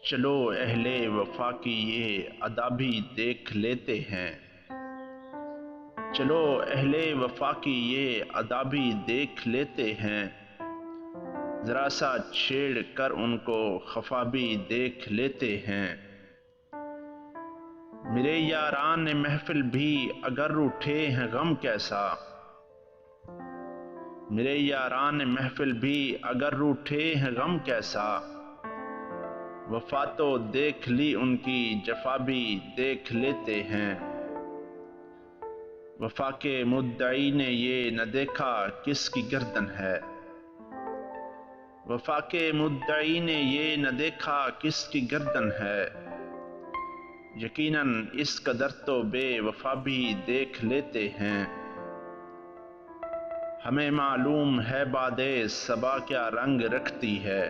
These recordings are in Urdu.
چلو اہل وفا کی یہ ادا بھی دیکھ لیتے ہیں، چلو اہل وفا کی یہ ادا بھی دیکھ لیتے ہیں، ذرا سا چھیڑ کر ان کو خفا بھی دیکھ لیتے ہیں۔ میرے یاران محفل بھی اگر روٹھے ہیں غم کیسا، میرے یاران محفل بھی اگر روٹھے ہیں غم کیسا، وفا تو دیکھ لی ان کی جفا بھی دیکھ لیتے ہیں۔ وفا کے مدعی نے یہ نہ دیکھا کس کی گردن ہے، وفا کے مدعی نے یہ نہ دیکھا کس کی گردن ہے، یقیناً اس قدر تو بے وفا بھی دیکھ لیتے ہیں۔ ہمیں معلوم ہے باد صبا کیا رنگ رکھتی ہے،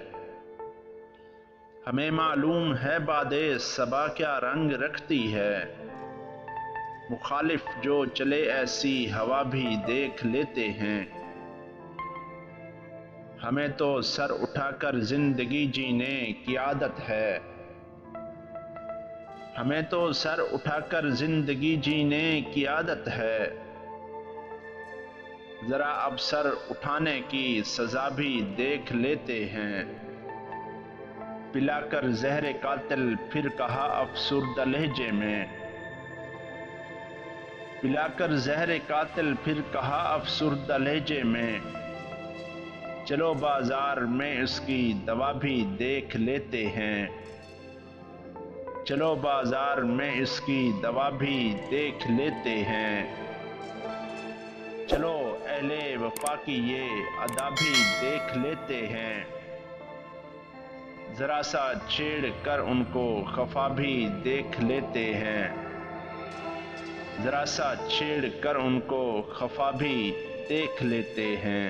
ہمیں معلوم ہے باد صبا کیا رنگ رکھتی ہے، مخالف جو چلے ایسی ہوا بھی دیکھ لیتے ہیں۔ ہمیں تو سر اٹھا کر زندگی جینے کی عادت ہے، ہمیں تو سر اٹھا کر زندگی جینے کی عادت ہے، ذرا اب سر اٹھانے کی سزا بھی دیکھ لیتے ہیں۔ پلا کر زہر قاتل پھر کہا افسردہ لہجے میں، پلا کر زہر قاتل پھر کہا افسردہ لہجے میں، چلو بازار میں اس کی دوا بھی دیکھ لیتے ہیں، چلو بازار میں اس کی دوا بھی دیکھ لیتے ہیں۔ چلو اہل وفا کی یہ ادا بھی دیکھ لیتے ہیں، ذرا سا چھیڑ کر ان کو خفا بھی دیکھ لیتے ہیں، ذرا سا چھیڑ کر ان کو خفا بھی دیکھ لیتے ہیں۔